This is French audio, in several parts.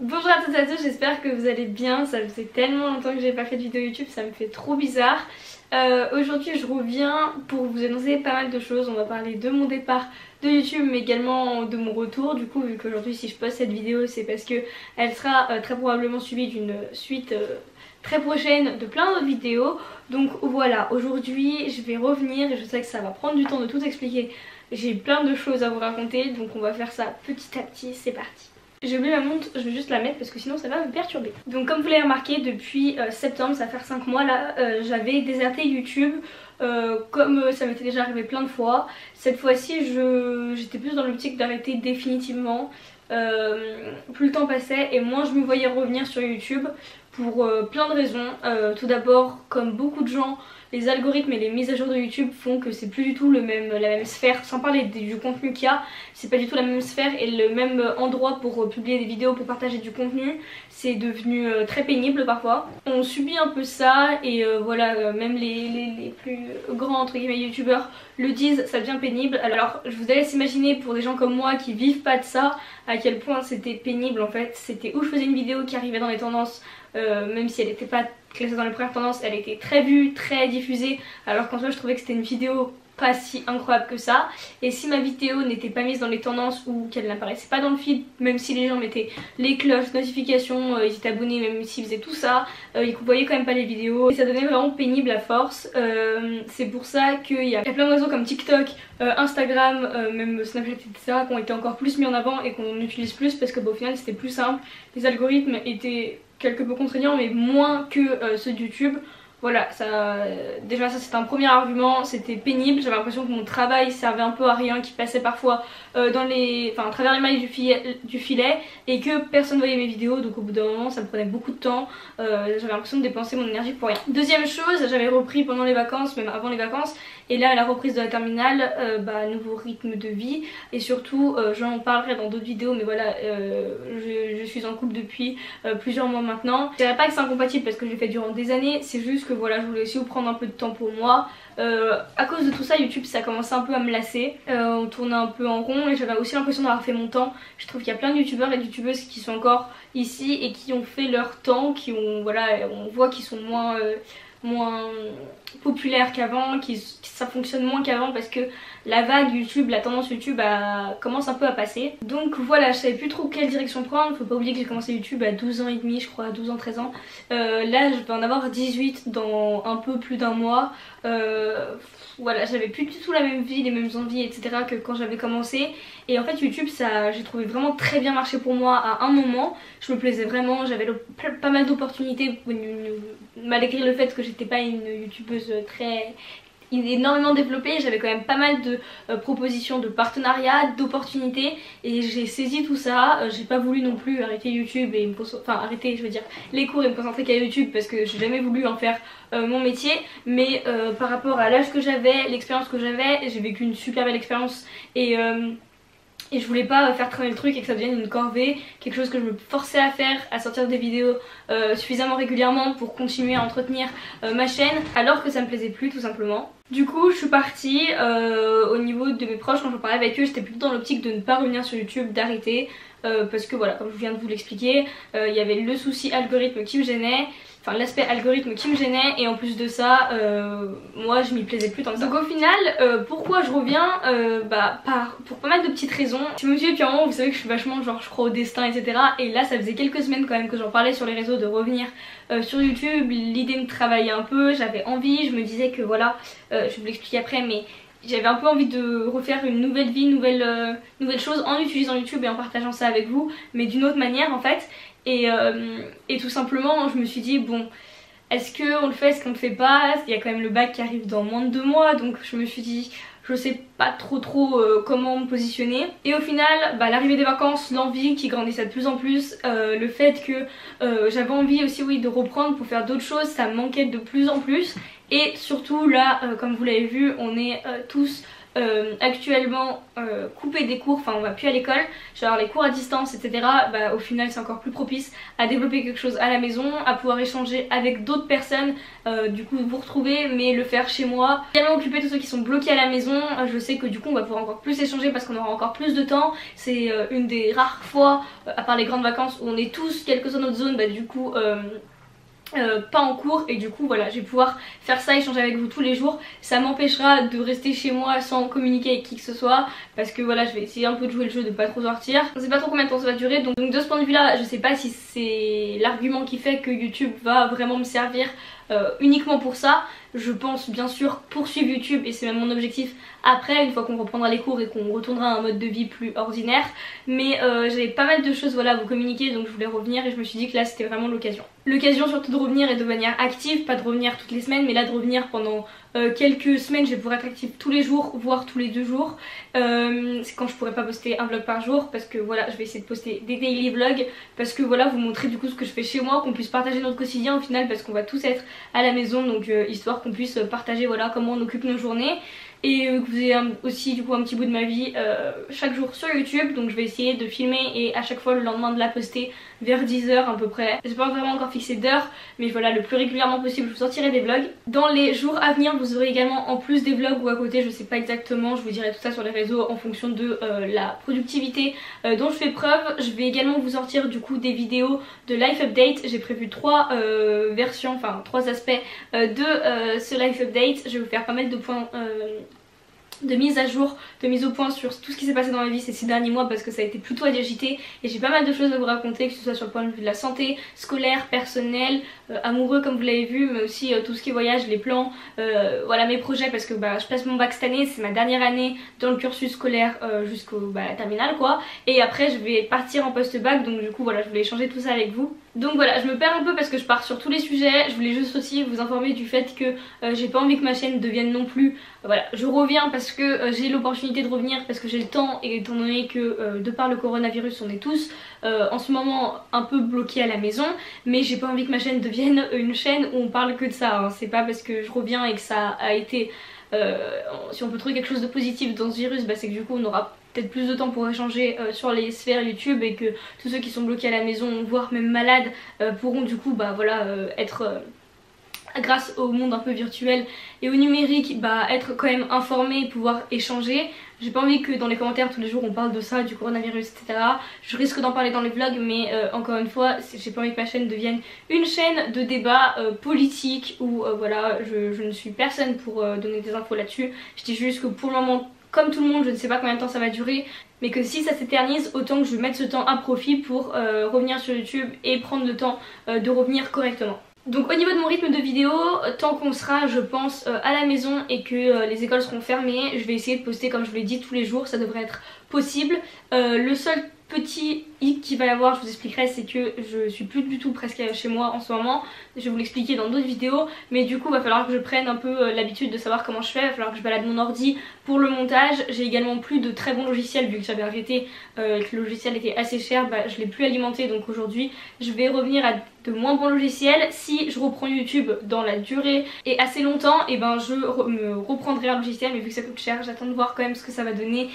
Bonjour à toutes et à tous, j'espère que vous allez bien. Ça faisait tellement longtemps que j'ai pas fait de vidéo YouTube, ça me fait trop bizarre. Aujourd'hui je reviens pour vous annoncer pas mal de choses. On va parler de mon départ de YouTube mais également de mon retour. Du coup vu qu'aujourd'hui si je poste cette vidéo c'est parce que elle sera très probablement suivie d'une suite très prochaine de plein d'autres vidéos. Donc voilà, aujourd'hui je vais revenir et je sais que ça va prendre du temps de tout expliquer. J'ai plein de choses à vous raconter donc on va faire ça petit à petit, c'est parti. J'ai oublié ma montre, je vais juste la mettre parce que sinon ça va me perturber. Donc comme vous l'avez remarqué, depuis septembre, ça va faire 5 mois là, j'avais déserté YouTube comme ça m'était déjà arrivé plein de fois. Cette fois-ci j'étais plus dans l'optique d'arrêter définitivement. Plus le temps passait et moins je me voyais revenir sur YouTube pour plein de raisons. Tout d'abord, comme beaucoup de gens, les algorithmes et les mises à jour de YouTube font que c'est plus du tout la même sphère, sans parler du contenu qu'il y a, c'est pas du tout la même sphère et le même endroit pour publier des vidéos, pour partager du contenu. C'est devenu très pénible parfois. On subit un peu ça et voilà, même les plus grands entre guillemets youtubeurs le disent, ça devient pénible. Alors je vous laisse imaginer pour des gens comme moi qui vivent pas de ça, à quel point c'était pénible en fait. C'était où je faisais une vidéo qui arrivait dans les tendances, même si elle n'était pas classée dans les premières tendances, elle était très vue, très diffusée, alors qu'en soi je trouvais que c'était une vidéo pas si incroyable que ça. Et si ma vidéo n'était pas mise dans les tendances ou qu'elle n'apparaissait pas dans le feed, même si les gens mettaient les cloches, notifications, ils étaient abonnés, même s'ils faisaient tout ça, ils voyaient quand même pas les vidéos et ça devenait vraiment pénible à force. C'est pour ça qu'il y a plein de réseaux comme TikTok, Instagram, même Snapchat etc. qui ont été encore plus mis en avant et qu'on utilise plus parce que au final c'était plus simple. Les algorithmes étaient quelque peu contraignants mais moins que ceux de YouTube. Voilà, déjà ça c'était un premier argument, c'était pénible, j'avais l'impression que mon travail servait un peu à rien, qui passait parfois à travers les mailles du filet et que personne voyait mes vidéos, donc au bout d'un moment ça me prenait beaucoup de temps, j'avais l'impression de dépenser mon énergie pour rien. Deuxième chose, j'avais repris pendant les vacances, même avant les vacances, et là à la reprise de la terminale, nouveau rythme de vie et surtout j'en parlerai dans d'autres vidéos mais voilà, je suis en couple depuis plusieurs mois maintenant. Je dirais pas que c'est incompatible parce que je l'ai fait durant des années, c'est juste que voilà, je voulais aussi vous prendre un peu de temps pour moi. À cause de tout ça, YouTube ça commençait un peu à me lasser, on tournait un peu en rond et j'avais aussi l'impression d'avoir fait mon temps. Je trouve qu'il y a plein de youtubeurs et de youtubeuses qui sont encore ici et qui ont fait leur temps, qui ont, voilà, on voit qu'ils sont moins populaire qu'avant, ça fonctionne moins qu'avant parce que la vague YouTube, la tendance YouTube commence un peu à passer. Donc voilà, je savais plus trop quelle direction prendre. Faut pas oublier que j'ai commencé YouTube à 12 ans et demi, je crois, à 12 ans, 13 ans. Là je vais en avoir 18 dans un peu plus d'un mois. Voilà, j'avais plus du tout la même vie, les mêmes envies etc que quand j'avais commencé. Et en fait YouTube, j'ai trouvé vraiment très bien marché pour moi à un moment. Je me plaisais vraiment, j'avais pas mal d'opportunités malgré le fait que j'étais pas une youtubeuse très énormément développée, j'avais quand même pas mal de propositions de partenariats, d'opportunités et j'ai saisi tout ça. J'ai pas voulu non plus arrêter YouTube et arrêter je veux dire les cours et me concentrer qu'à YouTube parce que j'ai jamais voulu en faire mon métier, mais par rapport à l'âge que j'avais, l'expérience que j'avais, j'ai vécu une super belle expérience et je voulais pas faire traîner le truc et que ça devienne une corvée, quelque chose que je me forçais à faire, à sortir des vidéos suffisamment régulièrement pour continuer à entretenir ma chaîne, alors que ça me plaisait plus tout simplement. Du coup je suis partie, au niveau de mes proches quand je parlais avec eux, j'étais plutôt dans l'optique de ne pas revenir sur YouTube, d'arrêter. Parce que voilà, comme je viens de vous l'expliquer, il y avait le souci algorithme qui me gênait, enfin l'aspect algorithme qui me gênait et en plus de ça, moi je m'y plaisais plus tant que ça. Donc au final, pourquoi je reviens, pour pas mal de petites raisons. Si vous me suivez depuis un moment, vous savez que je suis vachement genre je crois au destin etc. Et là ça faisait quelques semaines quand même que j'en parlais sur les réseaux de revenir sur YouTube, l'idée me travaillait un peu, j'avais envie, je me disais que voilà, je vais vous l'expliquer après mais j'avais un peu envie de refaire une nouvelle vie, nouvelle chose en utilisant YouTube et en partageant ça avec vous, mais d'une autre manière en fait. Et tout simplement je me suis dit bon, est-ce qu'on le fait, est-ce qu'on le fait pas? Il y a quand même le bac qui arrive dans moins de 2 mois donc je me suis dit je sais pas trop comment me positionner. Et au final, l'arrivée des vacances, l'envie qui grandissait de plus en plus, le fait que j'avais envie aussi oui, de reprendre pour faire d'autres choses, ça me manquait de plus en plus. Et surtout là, comme vous l'avez vu, on est tous actuellement couper des cours, enfin on va plus à l'école, genre les cours à distance etc. Bah, au final c'est encore plus propice à développer quelque chose à la maison, à pouvoir échanger avec d'autres personnes, du coup vous retrouver mais le faire chez moi. Également occuper tous ceux qui sont bloqués à la maison, je sais que du coup on va pouvoir encore plus échanger parce qu'on aura encore plus de temps. C'est une des rares fois, à part les grandes vacances, où on est tous quelle que soit notre zone, bah du coup pas en cours, et du coup voilà, je vais pouvoir faire ça, échanger avec vous tous les jours. Ça m'empêchera de rester chez moi sans communiquer avec qui que ce soit, parce que voilà, je vais essayer un peu de jouer le jeu, de pas trop sortir. Je sais pas trop combien de temps ça va durer, donc de ce point de vue là je sais pas si c'est l'argument qui fait que YouTube va vraiment me servir uniquement pour ça. Je pense bien sûr poursuivre YouTube, et c'est même mon objectif après, une fois qu'on reprendra les cours et qu'on retournera à un mode de vie plus ordinaire. Mais j'avais pas mal de choses voilà, à vous communiquer, donc je voulais revenir et je me suis dit que là c'était vraiment l'occasion. L'occasion surtout de revenir et de manière active, pas de revenir toutes les semaines, mais là de revenir pendant quelques semaines. Je vais pouvoir être active tous les jours, voire tous les 2 jours. C'est quand je pourrais pas poster un vlog par jour, parce que voilà, je vais essayer de poster des daily vlogs, parce que voilà, vous montrer du coup ce que je fais chez moi, qu'on puisse partager notre quotidien au final, parce qu'on va tous être à la maison, donc histoire qu'on puisse partager voilà comment on occupe nos journées, et que vous ayez aussi du coup un petit bout de ma vie chaque jour sur YouTube. Donc je vais essayer de filmer et à chaque fois le lendemain de la poster vers 10 h à peu près. J'ai pas vraiment encore fixé d'heure, mais voilà, le plus régulièrement possible je vous sortirai des vlogs. Dans les jours à venir vous aurez également en plus des vlogs ou à côté, je sais pas exactement, je vous dirai tout ça sur les réseaux en fonction de la productivité dont je fais preuve. Je vais également vous sortir du coup des vidéos de life update. J'ai prévu 3 versions, enfin 3 aspects de ce life update. Je vais vous faire pas mal de points de mise à jour, de mise au point sur tout ce qui s'est passé dans ma vie ces 6 derniers mois, parce que ça a été plutôt agité et j'ai pas mal de choses à vous raconter, que ce soit sur le point de vue de la santé, scolaire, personnel, amoureux comme vous l'avez vu, mais aussi tout ce qui est voyage, les plans, voilà mes projets, parce que bah, je passe mon bac cette année, c'est ma dernière année dans le cursus scolaire jusqu'au la terminale quoi, et après je vais partir en post-bac, donc du coup voilà, je voulais échanger tout ça avec vous. Donc voilà, je me perds un peu parce que je pars sur tous les sujets. Je voulais juste aussi vous informer du fait que j'ai pas envie que ma chaîne devienne non plus... voilà, je reviens parce que j'ai l'opportunité de revenir, parce que j'ai le temps, et étant donné que de par le coronavirus on est tous en ce moment un peu bloqués à la maison. Mais j'ai pas envie que ma chaîne devienne une chaîne où on parle que de ça, hein. C'est pas parce que je reviens et que ça a été... si on peut trouver quelque chose de positif dans ce virus, bah c'est que du coup on aura peut-être plus de temps pour échanger sur les sphères YouTube, et que tous ceux qui sont bloqués à la maison, voire même malades, pourront du coup bah voilà être grâce au monde un peu virtuel et au numérique, bah être quand même informés et pouvoir échanger. J'ai pas envie que dans les commentaires tous les jours on parle de ça, du coronavirus etc. Je risque d'en parler dans les vlogs, mais encore une fois j'ai pas envie que ma chaîne devienne une chaîne de débat politique, où voilà, je ne suis personne pour donner des infos là-dessus. Je dis juste que pour le moment, comme tout le monde, je ne sais pas combien de temps ça va durer, mais que si ça s'éternise, autant que je mette ce temps à profit pour revenir sur YouTube et prendre le temps de revenir correctement. Donc au niveau de mon rythme de vidéo, tant qu'on sera je pense à la maison et que les écoles seront fermées, je vais essayer de poster comme je vous l'ai dit tous les jours, ça devrait être possible. Le seul petit hic qu'il va y avoir, je vous expliquerai, c'est que je suis plus du tout presque chez moi en ce moment. Je vais vous l'expliquer dans d'autres vidéos, mais du coup il va falloir que je prenne un peu l'habitude de savoir comment je fais. Il va falloir que je balade mon ordi pour le montage. J'ai également plus de très bons logiciels, vu que j'avais arrêté, que le logiciel était assez cher, bah, je l'ai plus alimenté, donc aujourd'hui je vais revenir à de moins bons logiciels. Si je reprends YouTube dans la durée et assez longtemps, et ben je me reprendrai un logiciel, mais vu que ça coûte cher, j'attends de voir quand même ce que ça va donner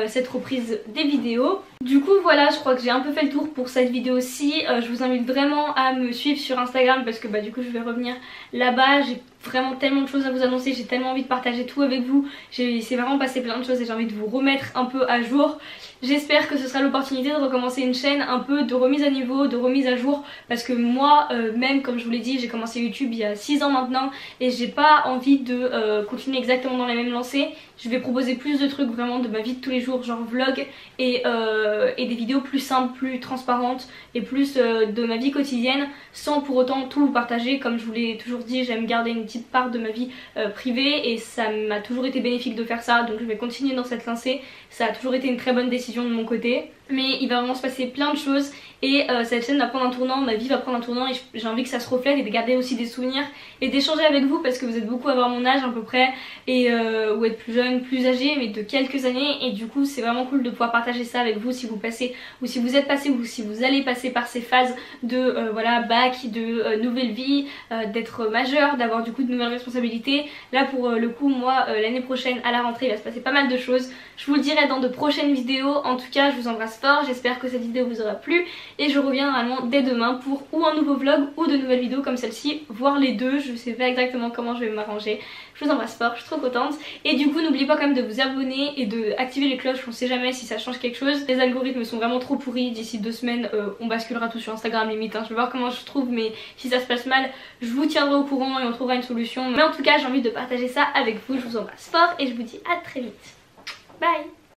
cette reprise des vidéos. Du coup voilà, je crois que j'ai un peu fait le tour pour cette vidéo-ci. Je vous invite vraiment à me suivre sur Instagram, parce que bah du coup je vais revenir là-bas. J'ai vraiment tellement de choses à vous annoncer, j'ai tellement envie de partager tout avec vous. C'est vraiment passé plein de choses et j'ai envie de vous remettre un peu à jour. J'espère que ce sera l'opportunité de recommencer une chaîne un peu de remise à niveau, de remise à jour, parce que moi même comme je vous l'ai dit, j'ai commencé YouTube il y a 6 ans maintenant et j'ai pas envie de continuer exactement dans la même lancée. Je vais proposer plus de trucs vraiment de ma vie de tous les jours, genre vlog et des vidéos plus simples, plus transparentes et plus de ma vie quotidienne, sans pour autant tout vous partager. Comme je vous l'ai toujours dit, j'aime garder une petite part de ma vie privée, et ça m'a toujours été bénéfique de faire ça, donc je vais continuer dans cette lancée. Ça a toujours été une très bonne décision de mon côté. Mais il va vraiment se passer plein de choses et cette chaîne va prendre un tournant, ma vie va prendre un tournant et j'ai envie que ça se reflète et de garder aussi des souvenirs et d'échanger avec vous parce que vous êtes beaucoup à avoir mon âge à peu près et ou être plus jeune, plus âgé mais de quelques années et du coup c'est vraiment cool de pouvoir partager ça avec vous si vous passez ou si vous êtes passé ou si vous allez passer par ces phases de voilà bac, de nouvelle vie, d'être majeur, d'avoir du coup de nouvelles responsabilités. Là pour le coup moi l'année prochaine à la rentrée il va se passer pas mal de choses. Je vous le dirai dans de prochaines vidéos. En tout cas je vous embrasse fort, j'espère que cette vidéo vous aura plu et je reviens normalement dès demain pour ou un nouveau vlog ou de nouvelles vidéos comme celle-ci, voire les deux, je sais pas exactement comment je vais m'arranger. Je vous embrasse fort, je suis trop contente et du coup n'oubliez pas quand même de vous abonner et de activer les cloches, on sait jamais si ça change quelque chose. Les algorithmes sont vraiment trop pourris, d'ici 2 semaines on basculera tout sur Instagram limite, hein. Je vais voir comment je trouve mais si ça se passe mal je vous tiendrai au courant et on trouvera une solution. Mais en tout cas j'ai envie de partager ça avec vous, je vous embrasse fort et je vous dis à très vite. Bye.